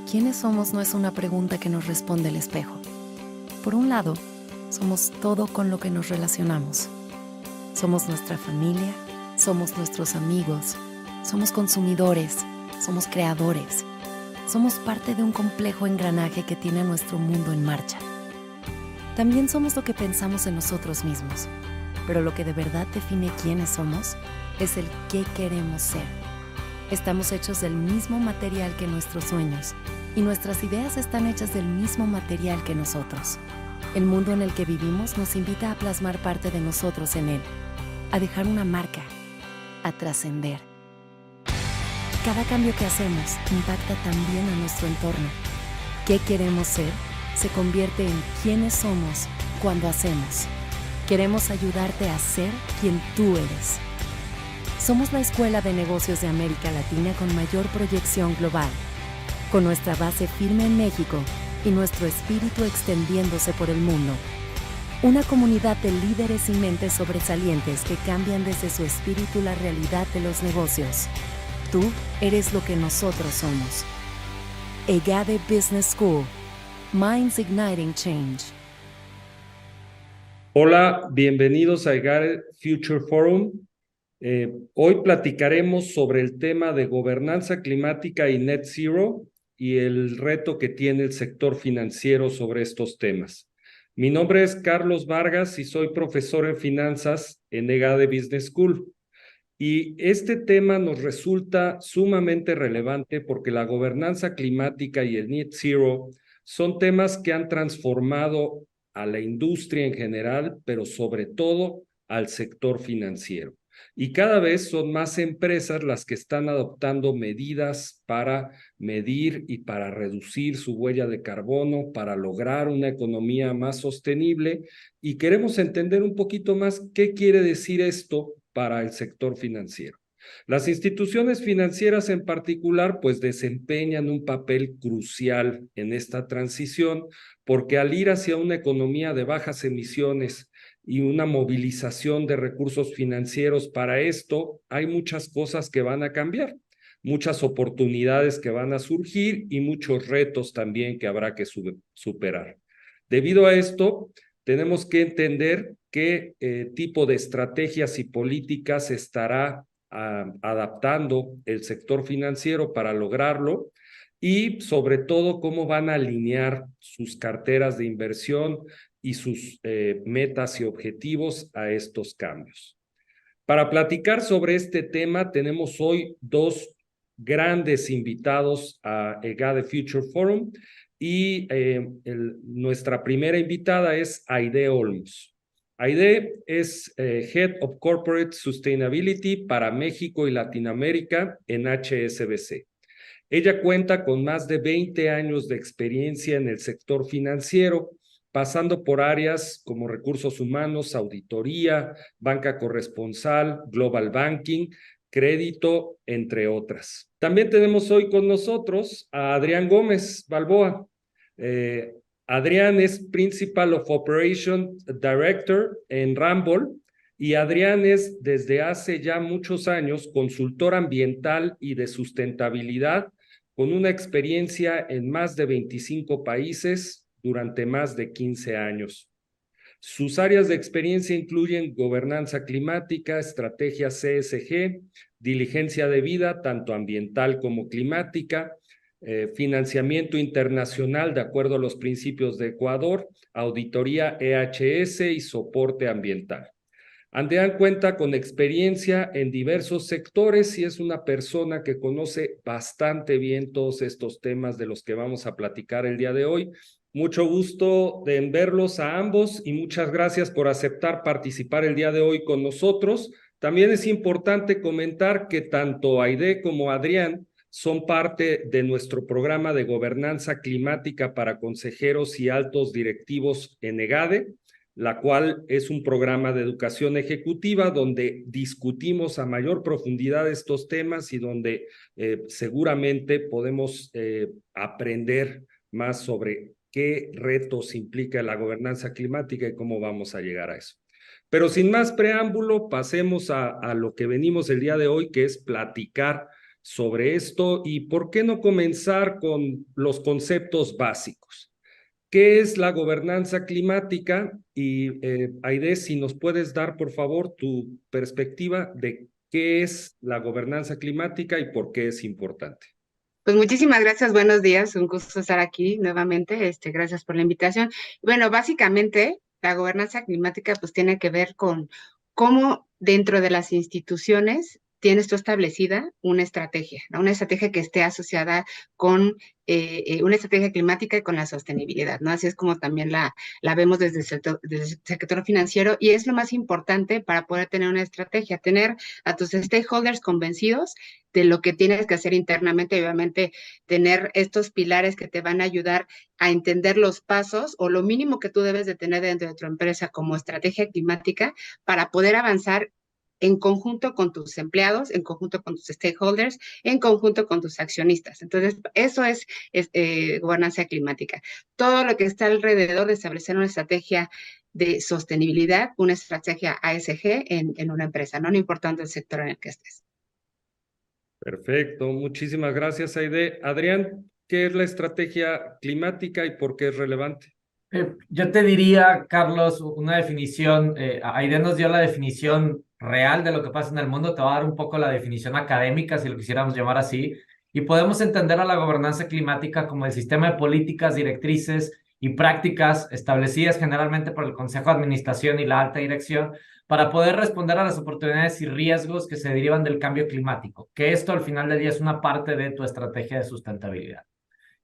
¿Quiénes somos? No es una pregunta que nos responde el espejo. Por un lado, somos todo con lo que nos relacionamos. Somos nuestra familia, somos nuestros amigos, somos consumidores, somos creadores. Somos parte de un complejo engranaje que tiene a nuestro mundo en marcha. También somos lo que pensamos en nosotros mismos, pero lo que de verdad define quiénes somos es el qué queremos ser. Estamos hechos del mismo material que nuestros sueños, y nuestras ideas están hechas del mismo material que nosotros. El mundo en el que vivimos nos invita a plasmar parte de nosotros en él, a dejar una marca, a trascender. Cada cambio que hacemos impacta también a nuestro entorno. ¿Qué queremos ser? Se convierte en quiénes somos cuando hacemos. Queremos ayudarte a ser quien tú eres. Somos la Escuela de Negocios de América Latina con mayor proyección global, con nuestra base firme en México y nuestro espíritu extendiéndose por el mundo. Una comunidad de líderes y mentes sobresalientes que cambian desde su espíritu la realidad de los negocios. Tú eres lo que nosotros somos. EGADE Business School. Minds Igniting Change. Hola, bienvenidos a EGADE Future Forum. Hoy platicaremos sobre el tema de gobernanza climática y net zero y el reto que tiene el sector financiero sobre estos temas. Mi nombre es Carlos Vargas y soy profesor en finanzas en EGADE Business School. Y este tema nos resulta sumamente relevante porque la gobernanza climática y el net zero son temas que han transformado a la industria en general, pero sobre todo al sector financiero. Y cada vez son más empresas las que están adoptando medidas para medir y para reducir su huella de carbono, para lograr una economía más sostenible. Y queremos entender un poquito más qué quiere decir esto para el sector financiero. Las instituciones financieras en particular pues desempeñan un papel crucial en esta transición porque al ir hacia una economía de bajas emisiones y una movilización de recursos financieros para esto, hay muchas cosas que van a cambiar, muchas oportunidades que van a surgir y muchos retos también que habrá que superar. Debido a esto, tenemos que entender qué tipo de estrategias y políticas estará adaptando el sector financiero para lograrlo y sobre todo cómo van a alinear sus carteras de inversión y sus metas y objetivos a estos cambios. Para platicar sobre este tema tenemos hoy dos grandes invitados a EGADE Future Forum y nuestra primera invitada es Aide Olmos. Aide es Head of Corporate Sustainability para México y Latinoamérica en HSBC. Ella cuenta con más de 20 años de experiencia en el sector financiero, pasando por áreas como recursos humanos, auditoría, banca corresponsal, global banking, crédito, entre otras. También tenemos hoy con nosotros a Adrián Gómez Balboa. Adrián es Principal of Operation Director en Ramboll y Adrián es desde hace ya muchos años consultor ambiental y de sustentabilidad con una experiencia en más de 25 países durante más de 15 años. Sus áreas de experiencia incluyen gobernanza climática, estrategia CSG, diligencia de vida, tanto ambiental como climática, financiamiento internacional de acuerdo a los principios de Ecuador, auditoría EHS y soporte ambiental. Adrián cuenta con experiencia en diversos sectores y es una persona que conoce bastante bien todos estos temas de los que vamos a platicar el día de hoy. Mucho gusto en verlos a ambos y muchas gracias por aceptar participar el día de hoy con nosotros. También es importante comentar que tanto Aide como Adrián son parte de nuestro programa de gobernanza climática para consejeros y altos directivos en EGADE, la cual es un programa de educación ejecutiva donde discutimos a mayor profundidad estos temas y donde seguramente podemos aprender más sobre qué retos implica la gobernanza climática y cómo vamos a llegar a eso. Pero sin más preámbulo, pasemos a lo que venimos el día de hoy, que es platicar sobre esto y por qué no comenzar con los conceptos básicos. ¿Qué es la gobernanza climática? Y Aide, si nos puedes dar, por favor, tu perspectiva de qué es la gobernanza climática y por qué es importante. Pues muchísimas gracias, buenos días, un gusto estar aquí nuevamente, gracias por la invitación. Bueno, básicamente la gobernanza climática pues tiene que ver con cómo dentro de las instituciones tienes tú establecida una estrategia, ¿no? Una estrategia que esté asociada con una estrategia climática y con la sostenibilidad, ¿no? Así es como también la vemos desde el sector financiero y es lo más importante para poder tener una estrategia, tener a tus stakeholders convencidos de lo que tienes que hacer internamente, obviamente tener estos pilares que te van a ayudar a entender los pasos o lo mínimo que tú debes de tener dentro de tu empresa como estrategia climática para poder avanzar en conjunto con tus empleados, en conjunto con tus stakeholders, en conjunto con tus accionistas. Entonces, eso es gobernanza climática. Todo lo que está alrededor de establecer una estrategia de sostenibilidad, una estrategia ASG en una empresa, no importando el sector en el que estés. Perfecto, muchísimas gracias, Aide. Adrián, ¿qué es la estrategia climática y por qué es relevante? Yo te diría, Carlos, una definición. Aide nos dio la definición real de lo que pasa en el mundo. Te va a dar un poco la definición académica, si lo quisiéramos llamar así. Y podemos entender a la gobernanza climática como el sistema de políticas, directrices y prácticas establecidas generalmente por el Consejo de Administración y la alta dirección para poder responder a las oportunidades y riesgos que se derivan del cambio climático, que esto al final del día es una parte de tu estrategia de sustentabilidad.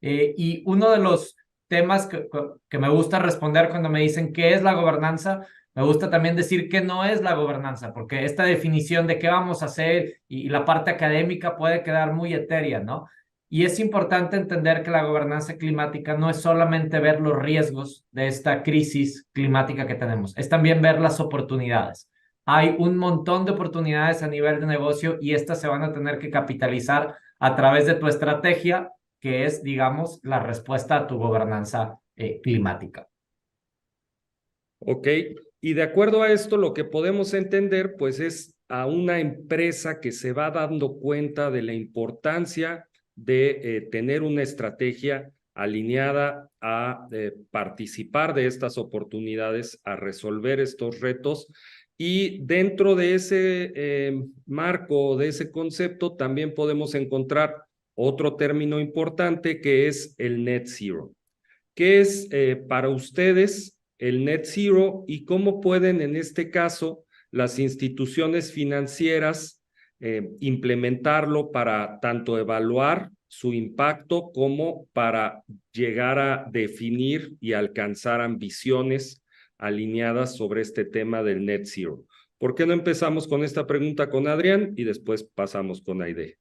Y uno de los temas que me gusta responder cuando me dicen qué es la gobernanza, me gusta también decir qué no es la gobernanza, porque esta definición de qué vamos a hacer y la parte académica puede quedar muy etérea, ¿no? Y es importante entender que la gobernanza climática no es solamente ver los riesgos de esta crisis climática que tenemos, es también ver las oportunidades. Hay un montón de oportunidades a nivel de negocio y estas se van a tener que capitalizar a través de tu estrategia, que es, digamos, la respuesta a tu gobernanza climática. Ok, y de acuerdo a esto, lo que podemos entender, pues, es a una empresa que se va dando cuenta de la importancia de tener una estrategia alineada a participar de estas oportunidades, a resolver estos retos. Y dentro de ese marco, de ese concepto, también podemos encontrar otro término importante que es el net zero. ¿Qué es para ustedes el net zero y cómo pueden en este caso las instituciones financieras implementarlo para tanto evaluar su impacto como para llegar a definir y alcanzar ambiciones alineadas sobre este tema del net zero? ¿Por qué no empezamos con esta pregunta con Adrián y después pasamos con Aide?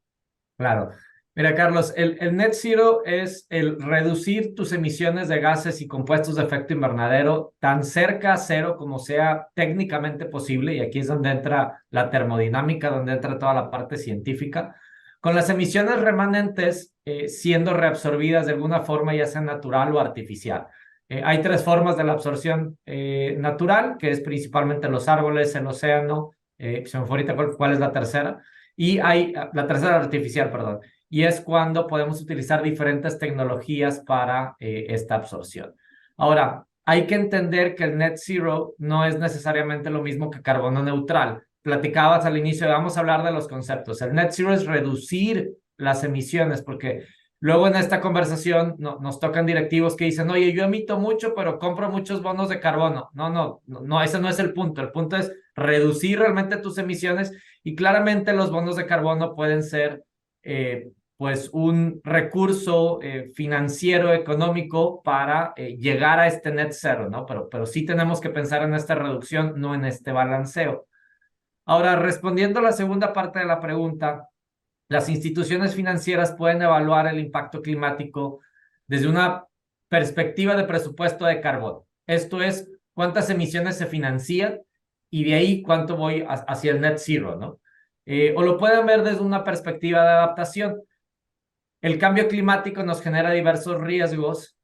Claro. Mira, Carlos, el net zero es el reducir tus emisiones de gases y compuestos de efecto invernadero tan cerca a cero como sea técnicamente posible, y aquí es donde entra la termodinámica, donde entra toda la parte científica, con las emisiones remanentes siendo reabsorbidas de alguna forma, ya sea natural o artificial. Hay tres formas de la absorción natural, que es principalmente los árboles, el océano, se me fue ahorita cuál es la tercera, y hay la tercera artificial, perdón. Y es cuando podemos utilizar diferentes tecnologías para esta absorción. Ahora, hay que entender que el net zero no es necesariamente lo mismo que carbono neutral. Platicabas al inicio, vamos a hablar de los conceptos. El net zero es reducir las emisiones, porque luego en esta conversación nos tocan directivos que dicen, oye, yo emito mucho, pero compro muchos bonos de carbono. No, ese no es el punto. El punto es reducir realmente tus emisiones y claramente los bonos de carbono pueden ser pues un recurso financiero, económico para llegar a este net zero, ¿no? Pero sí tenemos que pensar en esta reducción, no en este balanceo. Ahora, respondiendo a la segunda parte de la pregunta, las instituciones financieras pueden evaluar el impacto climático desde una perspectiva de presupuesto de carbono. Esto es, cuántas emisiones se financian y de ahí cuánto voy hacia el net zero, ¿no? O lo pueden ver desde una perspectiva de adaptación. El cambio climático nos genera diversos riesgos,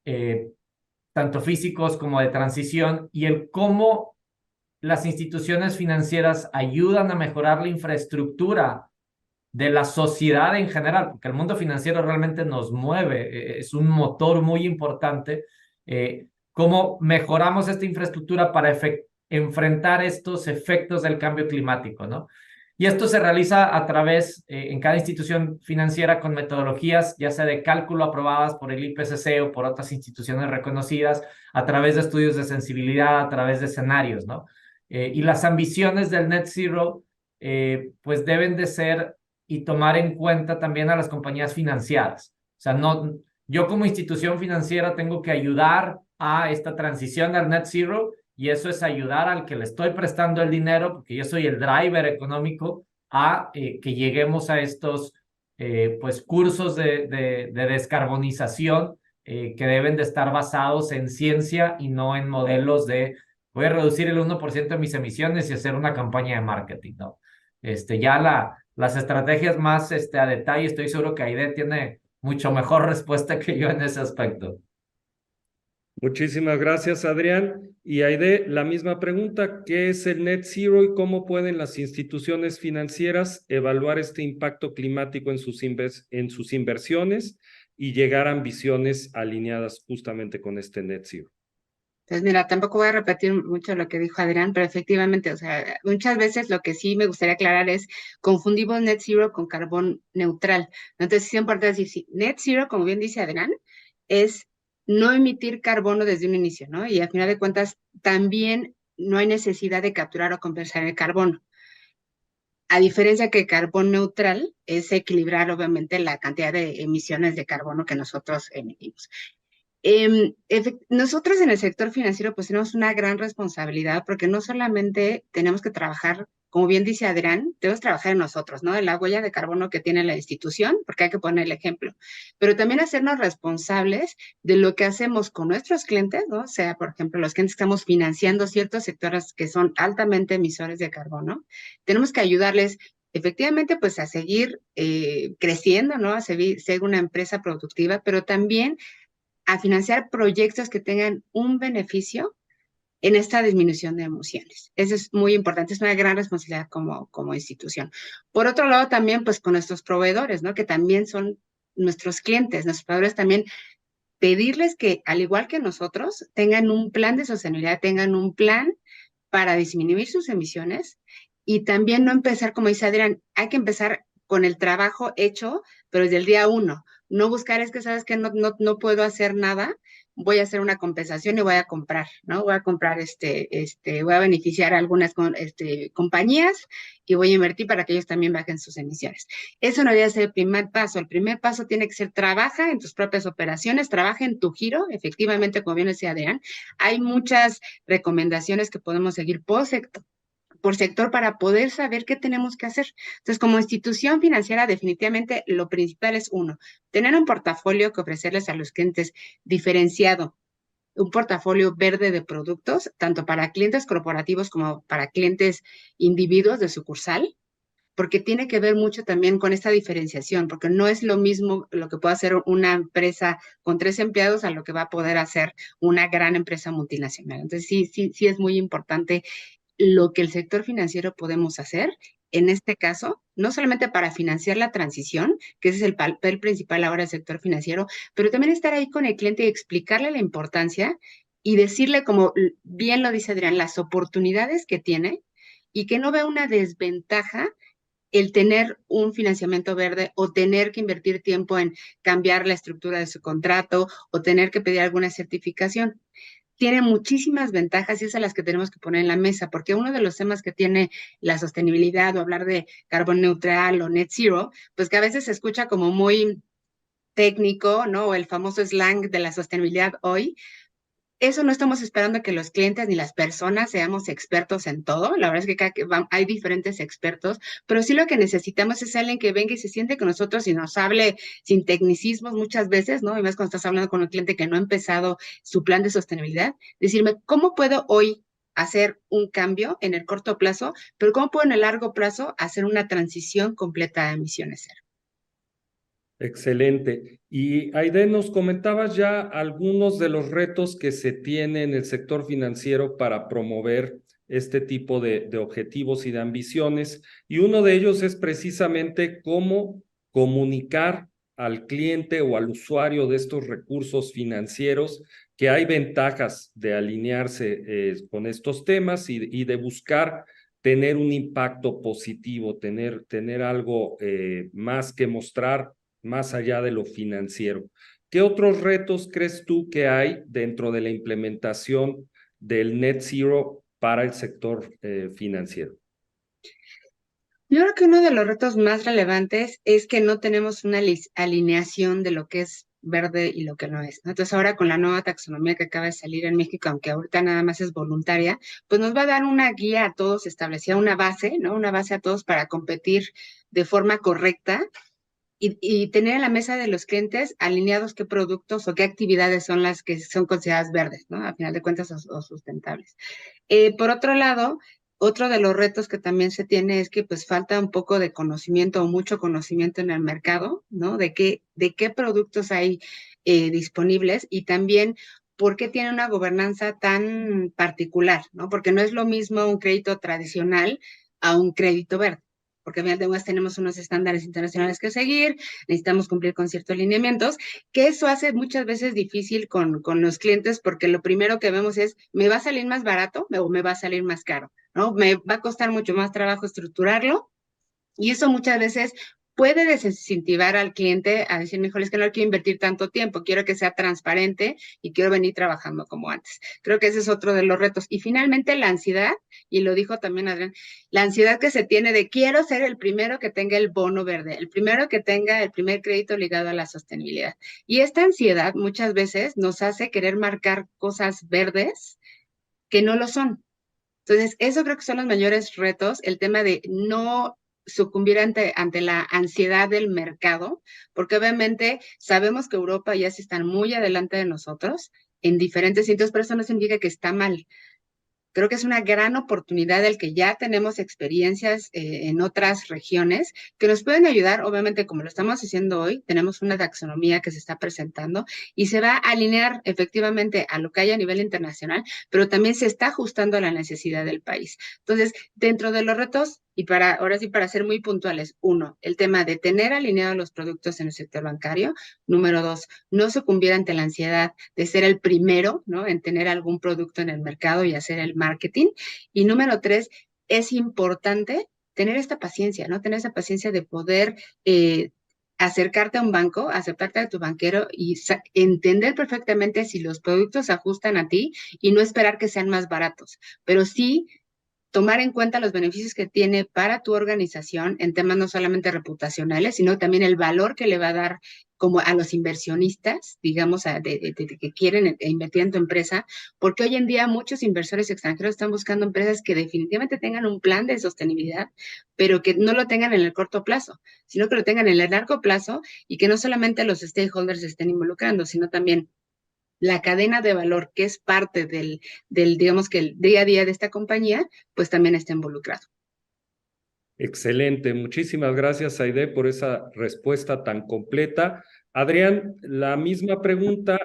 tanto físicos como de transición, y el cómo las instituciones financieras ayudan a mejorar la infraestructura de la sociedad en general, porque el mundo financiero realmente nos mueve, es un motor muy importante. ¿Cómo mejoramos esta infraestructura para enfrentar estos efectos del cambio climático, ¿no? Y esto se realiza a través, en cada institución financiera, con metodologías, ya sea de cálculo aprobadas por el IPCC o por otras instituciones reconocidas, a través de estudios de sensibilidad, a través de escenarios, ¿no? Y las ambiciones del Net Zero, pues deben de ser y tomar en cuenta también a las compañías financieras. O sea, no, yo como institución financiera tengo que ayudar a esta transición al Net Zero, y eso es ayudar al que le estoy prestando el dinero, porque yo soy el driver económico, a que lleguemos a estos pues cursos de descarbonización que deben de estar basados en ciencia y no en modelos de voy a reducir el 1% de mis emisiones y hacer una campaña de marketing, ¿no? Ya las estrategias más a detalle, estoy seguro que Aide tiene mucho mejor respuesta que yo en ese aspecto. Muchísimas gracias, Adrián. Y Aide, la misma pregunta, ¿qué es el Net Zero y cómo pueden las instituciones financieras evaluar este impacto climático en sus inversiones y llegar a ambiciones alineadas justamente con este Net Zero? Pues mira, tampoco voy a repetir mucho lo que dijo Adrián, pero efectivamente, o sea, muchas veces lo que sí me gustaría aclarar es confundimos net zero con carbón neutral. Entonces, sí es importante decir, sí, net zero, como bien dice Adrián, es no emitir carbono desde un inicio, ¿no? Y al final de cuentas, también no hay necesidad de capturar o compensar el carbono. A diferencia que carbón neutral es equilibrar, obviamente, la cantidad de emisiones de carbono que nosotros emitimos. Nosotros en el sector financiero pues tenemos una gran responsabilidad porque no solamente tenemos que trabajar, como bien dice Adrián, debemos trabajar en nosotros, ¿no? En la huella de carbono que tiene la institución, porque hay que poner el ejemplo, pero también hacernos responsables de lo que hacemos con nuestros clientes, ¿no? O sea, por ejemplo, los clientes que estamos financiando ciertos sectores que son altamente emisores de carbono, tenemos que ayudarles efectivamente pues a seguir creciendo, ¿no? A seguir, ser una empresa productiva, pero también a financiar proyectos que tengan un beneficio en esta disminución de emisiones. Eso es muy importante, es una gran responsabilidad como institución. Por otro lado, también pues con nuestros proveedores, ¿no? Que también son nuestros clientes, nuestros proveedores también pedirles que, al igual que nosotros, tengan un plan de sostenibilidad, tengan un plan para disminuir sus emisiones y también no empezar, como dice Adrián, hay que empezar con el trabajo hecho, pero desde el día uno. No buscar, es que sabes que no puedo hacer nada, voy a hacer una compensación y voy a comprar, ¿no? Voy a comprar, voy a beneficiar a algunas compañías y voy a invertir para que ellos también bajen sus emisiones. Eso no debe ser el primer paso. El primer paso tiene que ser trabaja en tus propias operaciones, trabaja en tu giro, efectivamente, como bien decía Adrián, hay muchas recomendaciones que podemos seguir por sector para poder saber qué tenemos que hacer. Entonces, como institución financiera, definitivamente lo principal es uno, tener un portafolio que ofrecerles a los clientes diferenciado, un portafolio verde de productos, tanto para clientes corporativos como para clientes individuos de sucursal, porque tiene que ver mucho también con esta diferenciación, porque no es lo mismo lo que puede hacer una empresa con 3 empleados a lo que va a poder hacer una gran empresa multinacional. Entonces, sí es muy importante lo que el sector financiero podemos hacer, en este caso, no solamente para financiar la transición, que ese es el papel principal ahora del sector financiero, pero también estar ahí con el cliente y explicarle la importancia y decirle, como bien lo dice Adrián, las oportunidades que tiene y que no vea una desventaja el tener un financiamiento verde o tener que invertir tiempo en cambiar la estructura de su contrato o tener que pedir alguna certificación. Tiene muchísimas ventajas y esas son las que tenemos que poner en la mesa, porque uno de los temas que tiene la sostenibilidad o hablar de carbón neutral o net zero, pues que a veces se escucha como muy técnico, ¿no? O el famoso slang de la sostenibilidad hoy. Eso no estamos esperando que los clientes ni las personas seamos expertos en todo. La verdad es que hay diferentes expertos, pero sí lo que necesitamos es alguien que venga y se siente con nosotros y nos hable sin tecnicismos muchas veces, ¿no? Y más cuando estás hablando con un cliente que no ha empezado su plan de sostenibilidad, decirme, ¿cómo puedo hoy hacer un cambio en el corto plazo, pero cómo puedo en el largo plazo hacer una transición completa a emisiones cero? Excelente. Y Aide, nos comentabas ya algunos de los retos que se tiene en el sector financiero para promover este tipo de objetivos y de ambiciones. Y uno de ellos es precisamente cómo comunicar al cliente o al usuario de estos recursos financieros que hay ventajas de alinearse con estos temas y de buscar tener un impacto positivo, tener algo más que mostrar más allá de lo financiero. ¿Qué otros retos crees tú que hay dentro de la implementación del Net Zero para el sector financiero? Yo creo que uno de los retos más relevantes es que no tenemos una alineación de lo que es verde y lo que no es, ¿no? Entonces ahora con la nueva taxonomía que acaba de salir en México, aunque ahorita nada más es voluntaria, pues nos va a dar una guía a todos, establecida una base, ¿no? Una base a todos para competir de forma correcta y tener en la mesa de los clientes alineados qué productos o qué actividades son las que son consideradas verdes, ¿no? A final de cuentas o sustentables. Por otro lado, otro de los retos que también se tiene es que pues falta un poco de conocimiento o mucho conocimiento en el mercado, ¿no? De qué productos hay disponibles y también por qué tiene una gobernanza tan particular, ¿no? Porque no es lo mismo un crédito tradicional a un crédito verde. Porque además tenemos unos estándares internacionales que seguir, necesitamos cumplir con ciertos lineamientos, que eso hace muchas veces difícil con los clientes, porque lo primero que vemos es, ¿me va a salir más barato o me va a salir más caro? ¿No? Me va a costar mucho más trabajo estructurarlo, y eso muchas veces puede desincentivar al cliente a decir, mejor es que no quiero invertir tanto tiempo, quiero que sea transparente y quiero venir trabajando como antes. Creo que ese es otro de los retos. Y finalmente la ansiedad, y lo dijo también Adrián, la ansiedad que se tiene de quiero ser el primero que tenga el bono verde, el primero que tenga el primer crédito ligado a la sostenibilidad. Y esta ansiedad muchas veces nos hace querer marcar cosas verdes que no lo son. Entonces, eso creo que son los mayores retos, el tema de no sucumbir ante la ansiedad del mercado, porque obviamente sabemos que Europa ya se están muy adelante de nosotros en diferentes sitios, pero eso no significa que está mal. Creo que es una gran oportunidad el que ya tenemos experiencias en otras regiones que nos pueden ayudar, obviamente como lo estamos haciendo hoy, tenemos una taxonomía que se está presentando y se va a alinear efectivamente a lo que hay a nivel internacional, pero también se está ajustando a la necesidad del país. Entonces, dentro de los retos, y ahora sí para ser muy puntuales, uno, el tema de tener alineados los productos en el sector bancario. Número dos, no sucumbir ante la ansiedad de ser el primero, ¿no? En tener algún producto en el mercado y hacer el marketing. Y número tres, es importante tener esta paciencia, ¿no? Tener esa paciencia de poder acercarte a un banco, aceptarte a tu banquero y entender perfectamente si los productos se ajustan a ti y no esperar que sean más baratos, pero sí tomar en cuenta los beneficios que tiene para tu organización en temas no solamente reputacionales, sino también el valor que le va a dar como a los inversionistas, digamos, que quieren invertir en tu empresa, porque hoy en día muchos inversores extranjeros están buscando empresas que definitivamente tengan un plan de sostenibilidad, pero que no lo tengan en el corto plazo, sino que lo tengan en el largo plazo y que no solamente los stakeholders se estén involucrando, sino también la cadena de valor que es parte del, digamos que el día a día de esta compañía, pues también está involucrado. Excelente, muchísimas gracias, Aide, por esa respuesta tan completa. Adrián, la misma pregunta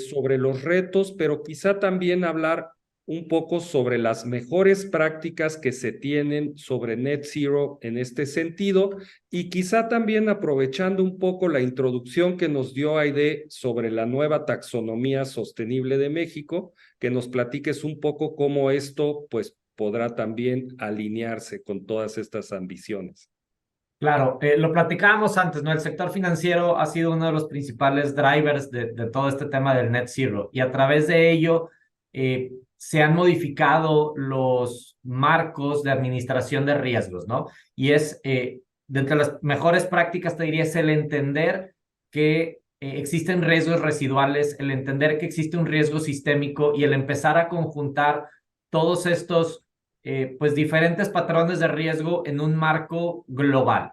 sobre los retos, pero quizá también hablar un poco sobre las mejores prácticas que se tienen sobre Net Zero en este sentido y quizá también aprovechando un poco la introducción que nos dio Aide sobre la nueva taxonomía sostenible de México, que nos platiques un poco cómo esto pues podrá también alinearse con todas estas ambiciones. Claro, lo platicábamos antes, ¿no? El sector financiero ha sido uno de los principales drivers de todo este tema del Net Zero y a través de ello se han modificado los marcos de administración de riesgos, ¿no? Y es, de entre las mejores prácticas, te diría, es el entender que existen riesgos residuales, el entender que existe un riesgo sistémico y el empezar a conjuntar todos estos pues diferentes patrones de riesgo en un marco global.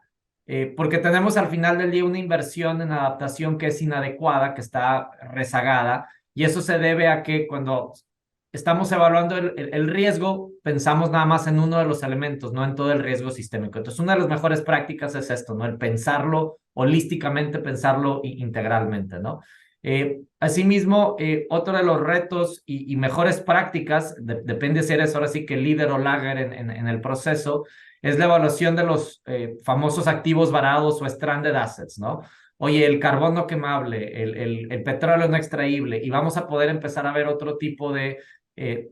Porque tenemos al final del día una inversión en adaptación que es inadecuada, que está rezagada, y eso se debe a que cuando estamos evaluando el riesgo, pensamos nada más en uno de los elementos, no en todo el riesgo sistémico. Entonces, una de las mejores prácticas es esto, ¿no? El pensarlo holísticamente, pensarlo integralmente, ¿no? Asimismo, otro de los retos y mejores prácticas, depende si eres ahora sí que líder o lager en el proceso, es la evaluación de los famosos activos varados o stranded assets, ¿no? Oye, el carbón no quemable, el petróleo no extraíble, y vamos a poder empezar a ver otro tipo de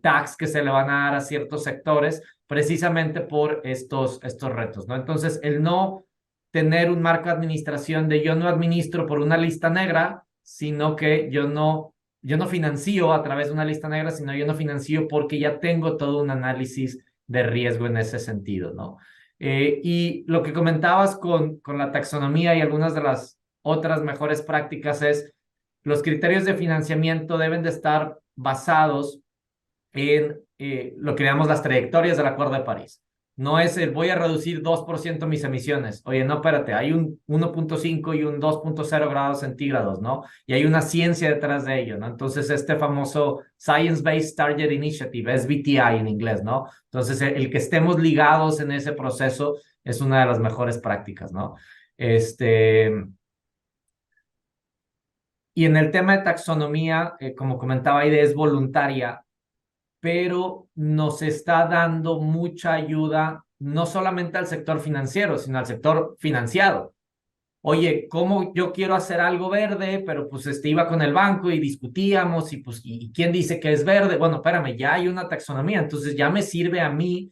tax que se le van a dar a ciertos sectores precisamente por estos retos, ¿no? Entonces, el no tener un marco de administración de yo no administro por una lista negra, sino que yo no financio a través de una lista negra, sino yo no financio porque ya tengo todo un análisis de riesgo en ese sentido, ¿no? Y lo que comentabas con la taxonomía y algunas de las otras mejores prácticas es los criterios de financiamiento deben de estar basados en lo que llamamos las trayectorias del Acuerdo de París. No es el voy a reducir 2% mis emisiones. Oye, no, espérate, hay un 1.5 y un 2.0 grados centígrados, ¿no? Y hay una ciencia detrás de ello, ¿no? Entonces, este famoso Science Based Target Initiative, SBTI en inglés, ¿no? Entonces, el que estemos ligados en ese proceso es una de las mejores prácticas, ¿no? Y en el tema de taxonomía, como comentaba Aide, es voluntaria, pero nos está dando mucha ayuda, no solamente al sector financiero, sino al sector financiado. Oye, ¿cómo yo quiero hacer algo verde? Pero pues iba con el banco y discutíamos y pues, ¿y quién dice que es verde? Bueno, espérame, ya hay una taxonomía, entonces ya me sirve a mí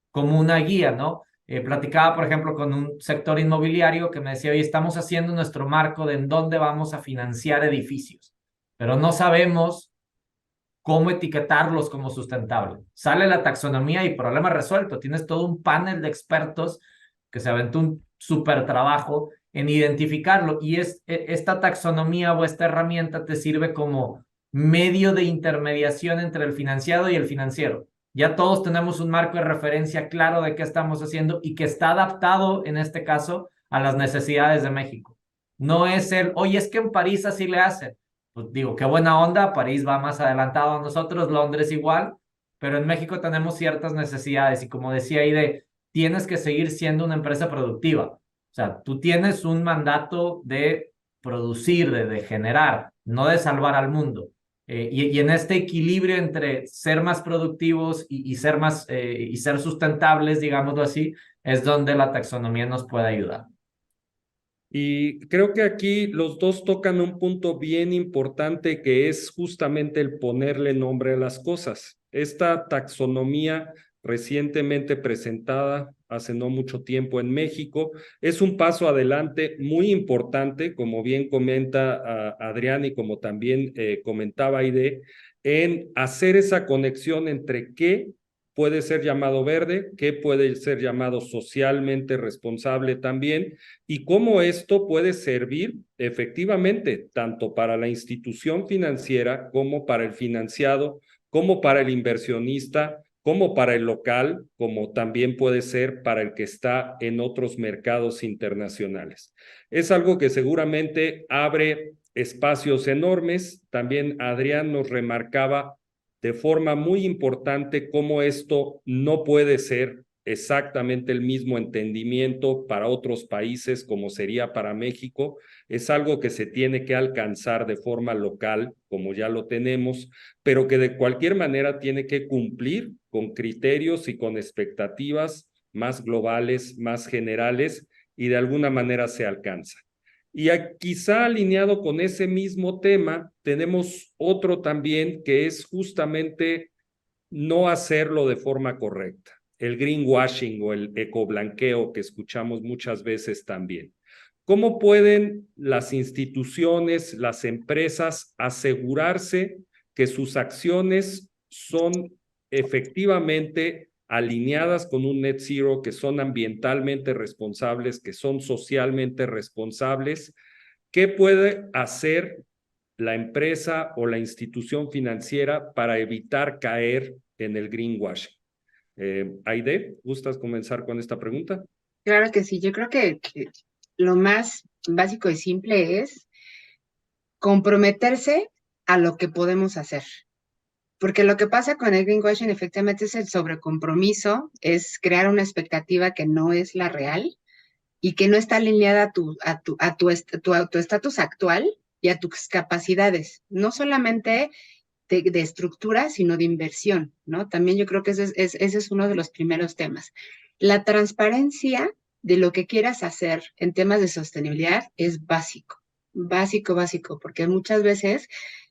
como una guía, ¿no? Platicaba, por ejemplo, con un sector inmobiliario que me decía, oye, estamos haciendo nuestro marco de en dónde vamos a financiar edificios, pero no sabemos cómo etiquetarlos como sustentable. Sale la taxonomía y problema resuelto. Tienes todo un panel de expertos que se aventó un súper trabajo en identificarlo y esta taxonomía o esta herramienta te sirve como medio de intermediación entre el financiado y el financiero. Ya todos tenemos un marco de referencia claro de qué estamos haciendo y que está adaptado, en este caso, a las necesidades de México. No es oye, es que en París así le hacen. Pues digo, qué buena onda, París va más adelantado a nosotros, Londres igual, pero en México tenemos ciertas necesidades y como decía Aide, tienes que seguir siendo una empresa productiva. O sea, tú tienes un mandato de producir, de generar, no de salvar al mundo. Y en este equilibrio entre ser más productivos y ser y ser sustentables, digámoslo así, es donde la taxonomía nos puede ayudar. Y creo que aquí los dos tocan un punto bien importante que es justamente el ponerle nombre a las cosas. Esta taxonomía recientemente presentada hace no mucho tiempo en México es un paso adelante muy importante, como bien comenta Adrián y como también comentaba Aide, en hacer esa conexión entre qué puede ser llamado verde, qué puede ser llamado socialmente responsable también, y cómo esto puede servir efectivamente tanto para la institución financiera como para el financiado, como para el inversionista, como para el local, como también puede ser para el que está en otros mercados internacionales. Es algo que seguramente abre espacios enormes. También Adrián nos remarcaba de forma muy importante cómo esto no puede ser exactamente el mismo entendimiento para otros países como sería para México. Es algo que se tiene que alcanzar de forma local, como ya lo tenemos, pero que de cualquier manera tiene que cumplir con criterios y con expectativas más globales, más generales, y de alguna manera se alcanza. Y quizá alineado con ese mismo tema, tenemos otro también que es justamente no hacerlo de forma correcta. El greenwashing o el ecoblanqueo que escuchamos muchas veces también. ¿Cómo pueden las instituciones, las empresas asegurarse que sus acciones son efectivamente alineadas con un net zero, que son ambientalmente responsables, que son socialmente responsables? ¿Qué puede hacer la empresa o la institución financiera para evitar caer en el greenwashing? Aide, ¿gustas comenzar con esta pregunta? Claro que sí, yo creo que lo más básico y simple es comprometerse a lo que podemos hacer. Porque lo que pasa con el greenwashing efectivamente es el sobrecompromiso, es crear una expectativa que no es la real y que no está alineada a tu estatus actual y a tus capacidades, no solamente de estructura, sino de inversión, ¿no? También yo creo que ese es uno de los primeros temas. La transparencia de lo que quieras hacer en temas de sostenibilidad es básico, básico, porque muchas veces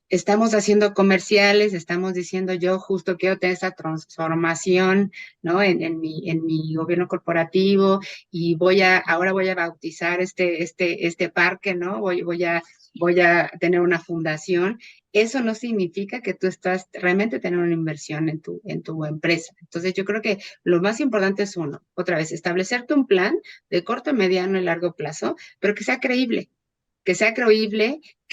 estamos haciendo comerciales, estamos diciendo yo justo quiero tener esa transformación, ¿no? En mi gobierno corporativo y ahora voy a bautizar este parque, ¿no? Voy a tener una fundación. Eso no significa que tú estás realmente teniendo una inversión en tu empresa. Entonces yo creo que lo más importante es otra vez, establecerte un plan de corto, mediano y largo plazo, pero que sea creíble, que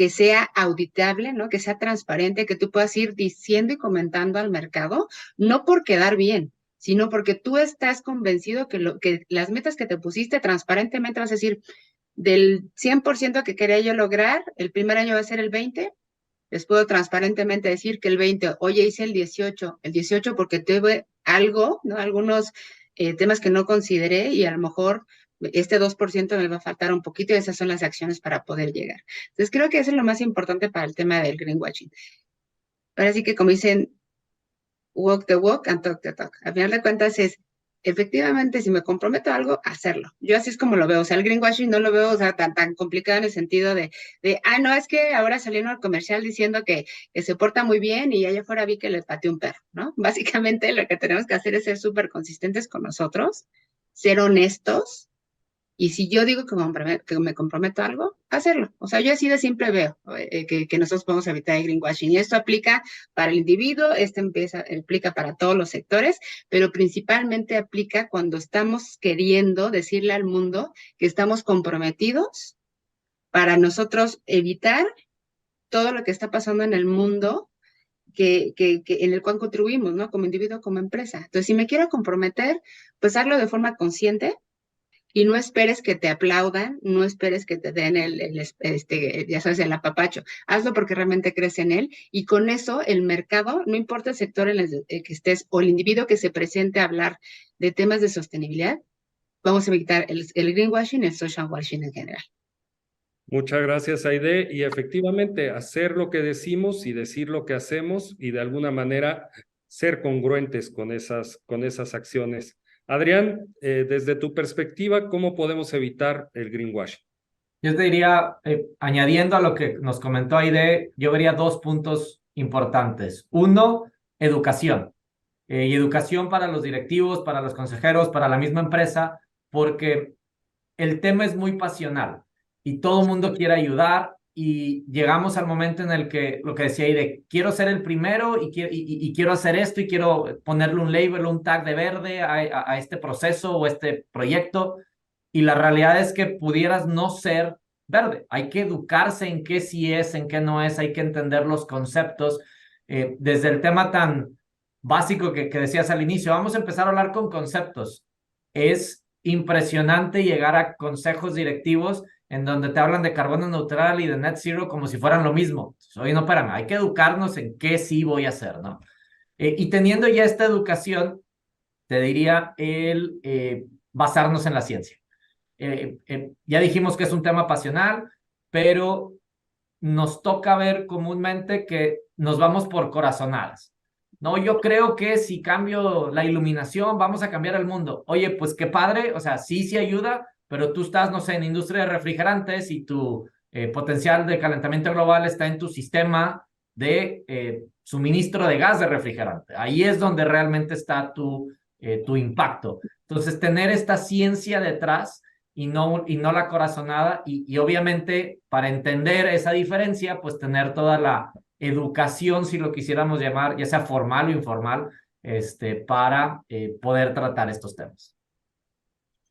sea auditable, ¿no? Que sea transparente, que tú puedas ir diciendo y comentando al mercado, no por quedar bien, sino porque tú estás convencido que las metas que te pusiste transparentemente vas a decir, del 100% que quería yo lograr, el primer año va a ser el 20%, les puedo transparentemente decir que el 20%, oye, hice el 18% porque tuve algo, ¿no? Algunos temas que no consideré y a lo mejor este 2% me va a faltar un poquito y esas son las acciones para poder llegar. Entonces creo que eso es lo más importante para el tema del greenwashing. Ahora sí que como dicen, walk the walk and talk the talk. Al final de cuentas es, efectivamente, si me comprometo a algo, hacerlo. Yo así es como lo veo. O sea, el greenwashing no lo veo, o sea, tan complicado en el sentido de, no, es que ahora salió en el comercial diciendo que se porta muy bien y allá afuera vi que le pateó un perro, ¿no? Básicamente lo que tenemos que hacer es ser súper consistentes con nosotros, ser honestos. Y si yo digo que me comprometo a algo, hacerlo. O sea, yo así de siempre veo que nosotros podemos evitar el greenwashing. Y esto aplica para el individuo, aplica para todos los sectores, pero principalmente aplica cuando estamos queriendo decirle al mundo que estamos comprometidos para nosotros evitar todo lo que está pasando en el mundo en el cual contribuimos, ¿no? Como individuo, como empresa. Entonces, si me quiero comprometer, pues hazlo de forma consciente. Y no esperes que te aplaudan, no esperes que te den ya sabes, el apapacho. Hazlo porque realmente crees en él y con eso el mercado, no importa el sector en el que estés o el individuo que se presente a hablar de temas de sostenibilidad, vamos a evitar el greenwashing y el social washing en general. Muchas gracias, Aide. Y efectivamente, hacer lo que decimos y decir lo que hacemos y de alguna manera ser congruentes con esas acciones. Adrián, desde tu perspectiva, ¿cómo podemos evitar el greenwashing? Yo te diría, añadiendo a lo que nos comentó Aide, yo vería 2 puntos importantes. Uno, educación. Y educación para los directivos, para los consejeros, para la misma empresa, porque el tema es muy pasional y todo el mundo quiere ayudar y llegamos al momento en el que, lo que decía Aide, quiero ser el primero y quiero hacer esto y quiero ponerle un label, un tag de verde a este proceso o este proyecto y la realidad es que pudieras no ser verde. Hay que educarse en qué sí es, en qué no es, hay que entender los conceptos. Desde el tema tan básico que decías al inicio, vamos a empezar a hablar con conceptos. Es impresionante llegar a consejos directivos en donde te hablan de carbono neutral y de net zero como si fueran lo mismo. Oye, no, espérame, hay que educarnos en qué sí voy a hacer, ¿no? Y teniendo ya esta educación, te diría basarnos en la ciencia. Ya dijimos que es un tema pasional, pero nos toca ver comúnmente que nos vamos por corazonadas. No, yo creo que si cambio la iluminación, vamos a cambiar el mundo. Oye, pues qué padre, o sea, sí ayuda, pero tú estás, no sé, en industria de refrigerantes y tu potencial de calentamiento global está en tu sistema de suministro de gas de refrigerante. Ahí es donde realmente está tu impacto. Entonces, tener esta ciencia detrás y no la corazonada y obviamente para entender esa diferencia, pues tener toda la educación, si lo quisiéramos llamar, ya sea formal o informal, para poder tratar estos temas.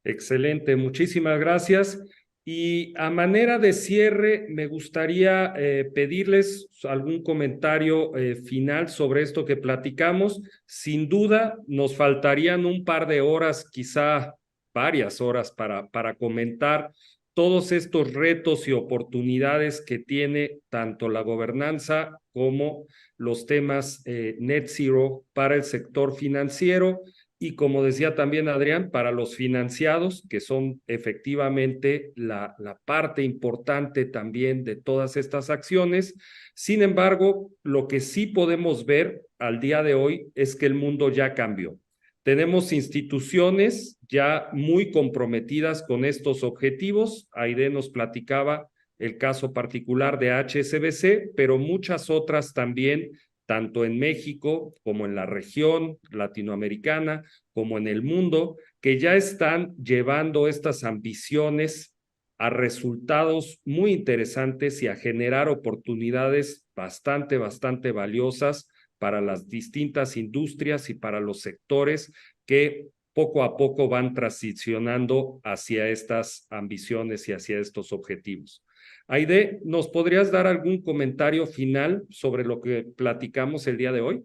Excelente, muchísimas gracias. Y a manera de cierre, me gustaría pedirles algún comentario final sobre esto que platicamos. Sin duda, nos faltarían un par de horas, quizá varias horas para comentar todos estos retos y oportunidades que tiene tanto la gobernanza como los temas net zero para el sector financiero. Y como decía también Adrián, para los financiados, que son efectivamente la parte importante también de todas estas acciones. Sin embargo, lo que sí podemos ver al día de hoy es que el mundo ya cambió. Tenemos instituciones ya muy comprometidas con estos objetivos. Aide nos platicaba el caso particular de HSBC, pero muchas otras también, tanto en México como en la región latinoamericana, como en el mundo, que ya están llevando estas ambiciones a resultados muy interesantes y a generar oportunidades bastante valiosas para las distintas industrias y para los sectores que poco a poco van transicionando hacia estas ambiciones y hacia estos objetivos. Aide, ¿nos podrías dar algún comentario final sobre lo que platicamos el día de hoy?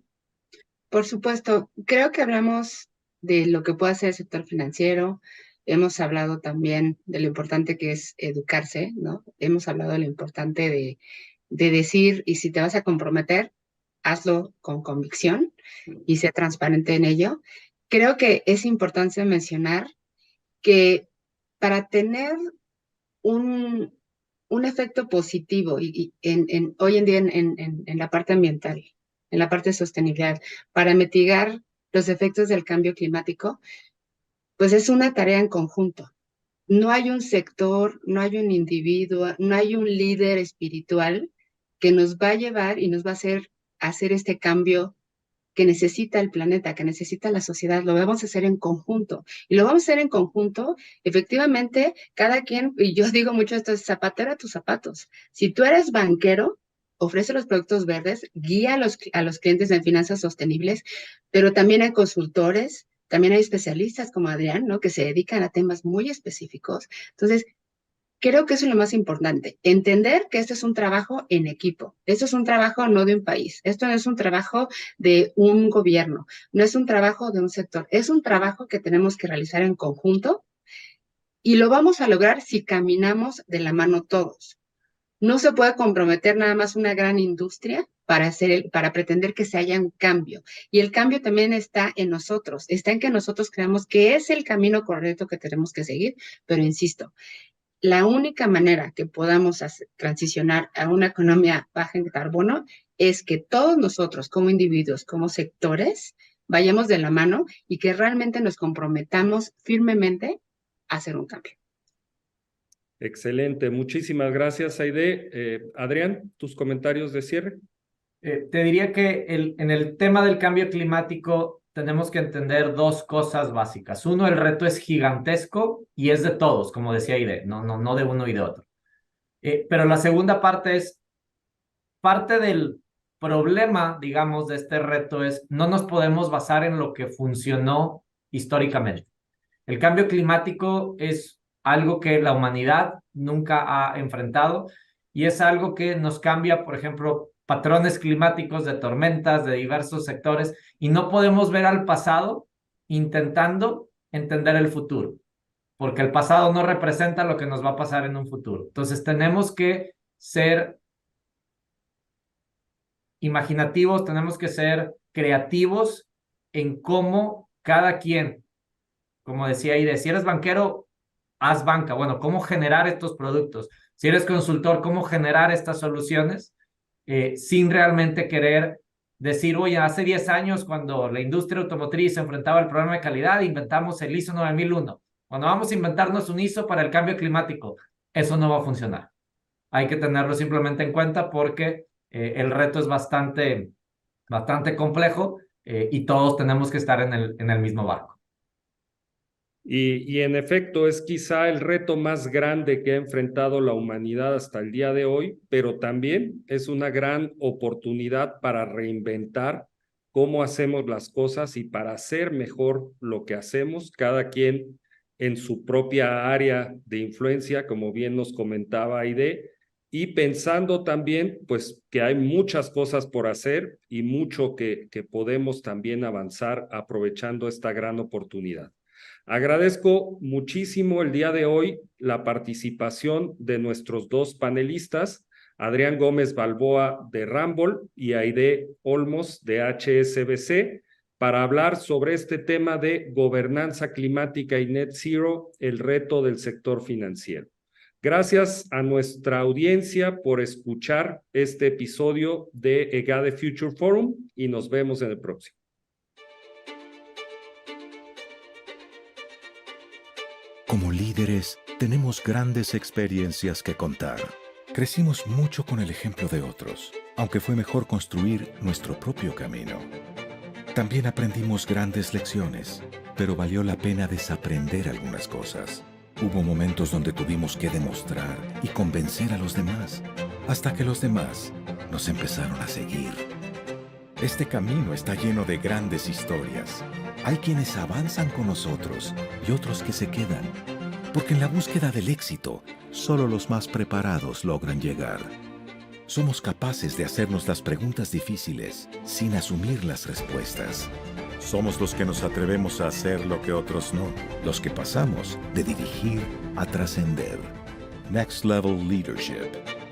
Por supuesto, creo que hablamos de lo que puede hacer el sector financiero, hemos hablado también de lo importante que es educarse, ¿no? Hemos hablado de lo importante de decir, y si te vas a comprometer, hazlo con convicción y sé transparente en ello. Creo que es importante mencionar que para tener un efecto positivo hoy en día en la parte ambiental, en la parte de sostenibilidad, para mitigar los efectos del cambio climático, pues es una tarea en conjunto. No hay un sector, no hay un individuo, no hay un líder espiritual que nos va a llevar y nos va a hacer este cambio que necesita el planeta, que necesita la sociedad. Lo vamos a hacer en conjunto. Y lo vamos a hacer en conjunto, efectivamente, cada quien, y yo digo mucho esto, es zapatero a tus zapatos. Si tú eres banquero, ofrece los productos verdes, guía a los clientes en finanzas sostenibles, pero también hay consultores, también hay especialistas como Adrián, ¿no? Que se dedican a temas muy específicos. Entonces, creo que eso es lo más importante, entender que esto es un trabajo en equipo. Esto es un trabajo no de un país, esto no es un trabajo de un gobierno, no es un trabajo de un sector, es un trabajo que tenemos que realizar en conjunto y lo vamos a lograr si caminamos de la mano todos. No se puede comprometer nada más una gran industria para pretender que se haya un cambio. Y el cambio también está en nosotros, está en que nosotros creamos que es el camino correcto que tenemos que seguir, pero insisto, la única manera que podamos transicionar a una economía baja en carbono es que todos nosotros como individuos, como sectores, vayamos de la mano y que realmente nos comprometamos firmemente a hacer un cambio. Excelente, muchísimas gracias, Aide. Adrián, tus comentarios de cierre. Te diría que en el tema del cambio climático tenemos que entender dos cosas básicas. Uno, el reto es gigantesco y es de todos, como decía Aide, no de uno y de otro. Pero la segunda parte es, parte del problema, digamos, de este reto es no nos podemos basar en lo que funcionó históricamente. El cambio climático es algo que la humanidad nunca ha enfrentado y es algo que nos cambia, por ejemplo, patrones climáticos de tormentas de diversos sectores y no podemos ver al pasado intentando entender el futuro, porque el pasado no representa lo que nos va a pasar en un futuro. Entonces tenemos que ser imaginativos, tenemos que ser creativos en cómo cada quien, como decía Aide, si eres banquero, haz banca. Bueno, ¿cómo generar estos productos? Si eres consultor, ¿cómo generar estas soluciones sin realmente querer decir, oye, hace 10 años cuando la industria automotriz se enfrentaba al problema de calidad, inventamos el ISO 9001. Cuando vamos a inventarnos un ISO para el cambio climático, eso no va a funcionar. Hay que tenerlo simplemente en cuenta porque el reto es bastante complejo y todos tenemos que estar en el mismo barco. Y en efecto, es quizá el reto más grande que ha enfrentado la humanidad hasta el día de hoy, pero también es una gran oportunidad para reinventar cómo hacemos las cosas y para hacer mejor lo que hacemos, cada quien en su propia área de influencia, como bien nos comentaba Aide, y pensando también pues que hay muchas cosas por hacer y mucho que podemos también avanzar aprovechando esta gran oportunidad. Agradezco muchísimo el día de hoy la participación de nuestros dos panelistas, Adrián Gómez Balboa de Ramboll y Aide Olmos de HSBC, para hablar sobre este tema de gobernanza climática y net zero, el reto del sector financiero. Gracias a nuestra audiencia por escuchar este episodio de EGADE Future Forum y nos vemos en el próximo. Como líderes, tenemos grandes experiencias que contar. Crecimos mucho con el ejemplo de otros, aunque fue mejor construir nuestro propio camino. También aprendimos grandes lecciones, pero valió la pena desaprender algunas cosas. Hubo momentos donde tuvimos que demostrar y convencer a los demás, hasta que los demás nos empezaron a seguir. Este camino está lleno de grandes historias. Hay quienes avanzan con nosotros y otros que se quedan, porque en la búsqueda del éxito, solo los más preparados logran llegar. Somos capaces de hacernos las preguntas difíciles sin asumir las respuestas. Somos los que nos atrevemos a hacer lo que otros no, los que pasamos de dirigir a trascender. Next Level Leadership.